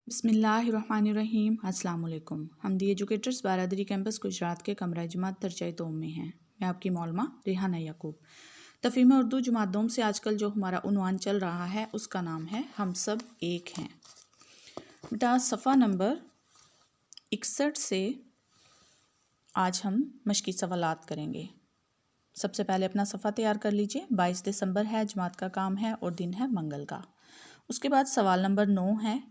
बिस्मिल्लाहिर्रहमानिर्रहीम। अस्सलाम वालेकुम। हम दी एजुकेटर्स बारादरी कैंपस गुजरात के कमरा जमात तरजाई दोम में हैं। मैं आपकी मौलमा रेहाना याकूब। तफहीम उर्दू जमात दोम से आजकल जो हमारा उन्वान चल रहा है उसका नाम है हम सब एक हैं। बेटा सफ़ा नंबर 61 से आज हम मशकी सवालात करेंगे। सबसे पहले अपना सफ़ा तैयार कर लीजिए। 22 दिसंबर है, जमात का काम है और दिन है मंगल का। उसके बाद सवाल नंबर 9 है,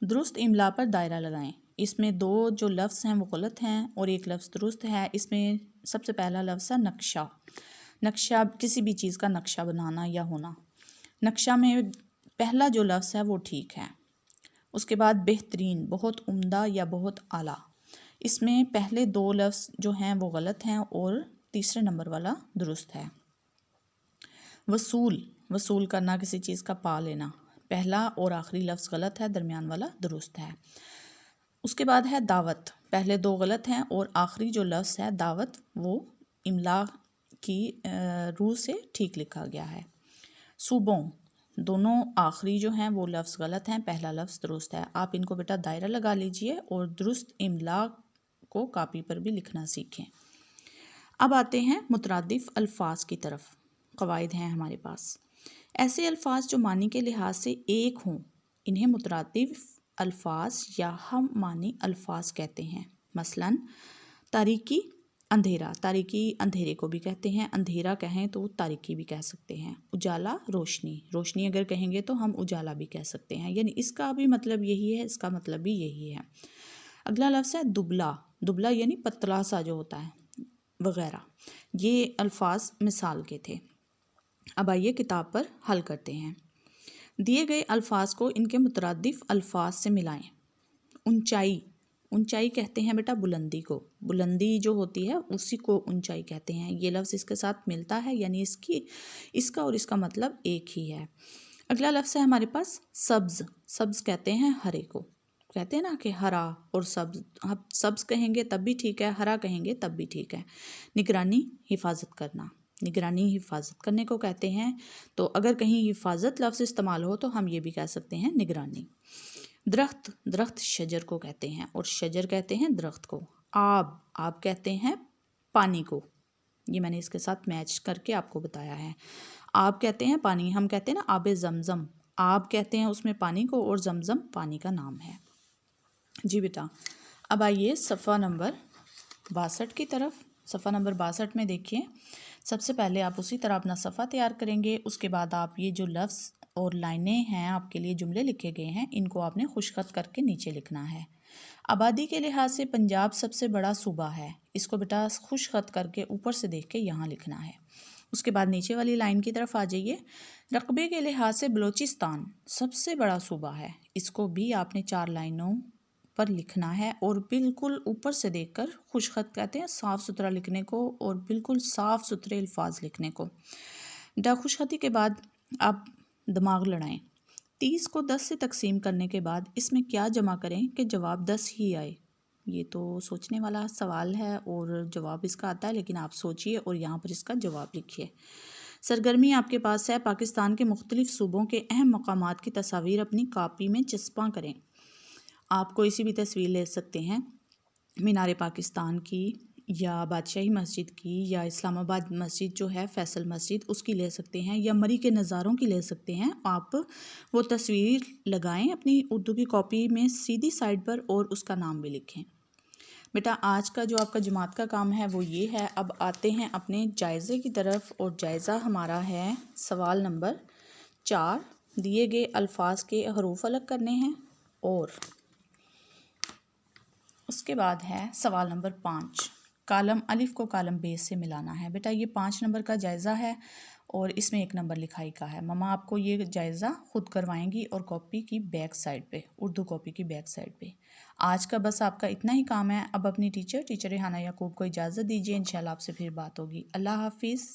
दुरुस्त इमला पर दायरा लगाएं। इसमें दो जो लफ्ज़ हैं वो गलत हैं और एक लफ्ज़ दुरुस्त है। इसमें सबसे पहला लफ्ज़ है नक्शा। नक्शा किसी भी चीज़ का नक्शा बनाना या होना। नक्शा में पहला जो लफ्ज़ है वो ठीक है। उसके बाद बेहतरीन, बहुत उम्दा या बहुत आला। इसमें पहले दो लफ्ज़ जो हैं वो गलत हैं और तीसरे नंबर वाला दुरुस्त है। वसूल, वसूल करना, किसी चीज़ का पा लेना। पहला और आखिरी लफ्ज़ गलत है, दरमियान वाला दुरुस्त है। उसके बाद है दावत। पहले दो गलत हैं और आखिरी जो लफ्ज़ है दावत वो इमला की रूह से ठीक लिखा गया है। सूबों, दोनों आखिरी जो हैं वो लफ्ज़ गलत हैं, पहला लफ्ज़ दुरुस्त है। आप इनको बेटा दायरा लगा लीजिए और दुरुस्त इमला को कापी पर भी लिखना सीखें। अब आते हैं मुतरादिफ अल्फाज की तरफ। क़वाइद हैं हमारे पास। ऐसे अल्फाज जो मानी के लिहाज से एक हों इन्हें मुतरादिफ अल्फाज या हम मानी अल्फाज कहते हैं। मसलन तारीकी अंधेरा, तारीकी अंधेरे को भी कहते हैं, अंधेरा कहें तो तारीकी भी कह सकते हैं। उजाला रोशनी, रोशनी अगर कहेंगे तो हम उजाला भी कह सकते हैं, यानी इसका भी मतलब यही है, इसका मतलब भी यही है। अगला लफ्ज़ है दुबला। दुबला यानी पतला सा जो होता है वगैरह। ये अल्फाज मिसाल के थे। अब आइए किताब पर हल करते हैं। दिए गए अल्फाज को इनके मुतरादिफ अल्फाज से मिलाएं। ऊंचाई, ऊंचाई कहते हैं बेटा बुलंदी को। बुलंदी जो होती है उसी को ऊंचाई कहते हैं। ये लफ्ज़ इसके साथ मिलता है, यानी इसका और इसका मतलब एक ही है। अगला लफ्ज़ है हमारे पास सब्ज़। सब्ज़ कहते हैं हरे को। कहते हैं ना कि हरा और सब्ज़, आप सब्ज़ कहेंगे तब भी ठीक है, हरा कहेंगे तब भी ठीक है। निगरानी, हिफाजत करना। निगरानी हिफाजत करने को कहते हैं, तो अगर कहीं हिफाजत लफ्ज़ इस्तेमाल हो तो हम ये भी कह सकते हैं निगरानी। दरख्त, दरख्त शजर को कहते हैं और शजर कहते हैं दरख्त को। आब, आब कहते हैं पानी को। ये मैंने इसके साथ मैच करके आपको बताया है। आब कहते हैं पानी, हम कहते हैं ना आबे ज़मज़म, आब कहते हैं उसमें पानी को और ज़मज़म पानी का नाम है। जी बेटा, अब आइए सफ़ा नंबर 62 की तरफ। सफ़ा नंबर 62 में देखिए, सबसे पहले आप उसी तरह अपना सफ़ा तैयार करेंगे। उसके बाद आप ये जो लफ्ज़ और लाइनें हैं आपके लिए जुमले लिखे गए हैं इनको आपने खुशखत करके नीचे लिखना है। आबादी के लिहाज से पंजाब सबसे बड़ा सूबा है। इसको बेटा खुशखत करके ऊपर से देख के यहाँ लिखना है। उसके बाद नीचे वाली लाइन की तरफ आ जाइए। रकबे के लिहाज से बलूचिस्तान सबसे बड़ा सूबा है। इसको भी आपने 4 लाइनों पर लिखना है और बिल्कुल ऊपर से देखकर खुशखत कहते हैं साफ़ सुथरा लिखने को और बिल्कुल साफ़ सुथरे अल्फाज लिखने को। खुशखती के बाद आप दिमाग लड़ाएं। 30 को 10 से तकसीम करने के बाद इसमें क्या जमा करें कि जवाब 10 ही आए। ये तो सोचने वाला सवाल है और जवाब इसका आता है, लेकिन आप सोचिए और यहाँ पर इसका जवाब लिखिए। सरगर्मी आपके पास है। पाकिस्तान के मुख्तलिफ सूबों के अहम मकामात की तस्वीर अपनी कापी में चस्पा करें। आप कोई सी भी तस्वीर ले सकते हैं, मीनार पाकिस्तान की या बादशाही मस्जिद की या इस्लामाबाद मस्जिद जो है फैसल मस्जिद उसकी ले सकते हैं या मरी के नज़ारों की ले सकते हैं। आप वो तस्वीर लगाएं अपनी उर्दू की कॉपी में सीधी साइड पर और उसका नाम भी लिखें। बेटा आज का जो आपका जमात का काम है वो ये है। अब आते हैं अपने जायज़े की तरफ और जायज़ा हमारा है सवाल नंबर 4। दिए गए अल्फाज के हरूफ अलग करने हैं और उसके बाद है सवाल नंबर 5, कालम अलिफ को कालम बे से मिलाना है। बेटा ये 5 नंबर का जायज़ा है और इसमें 1 नंबर लिखाई का है। ममा आपको ये जायज़ा खुद करवाएंगी और कॉपी की बैक साइड पे, उर्दू कॉपी की बैक साइड पे। आज का बस आपका इतना ही काम है। अब अपनी टीचर रेहाना याकूब को इजाज़त दीजिए। इंशाल्लाह आपसे फिर बात होगी। अल्लाह हाफिज़।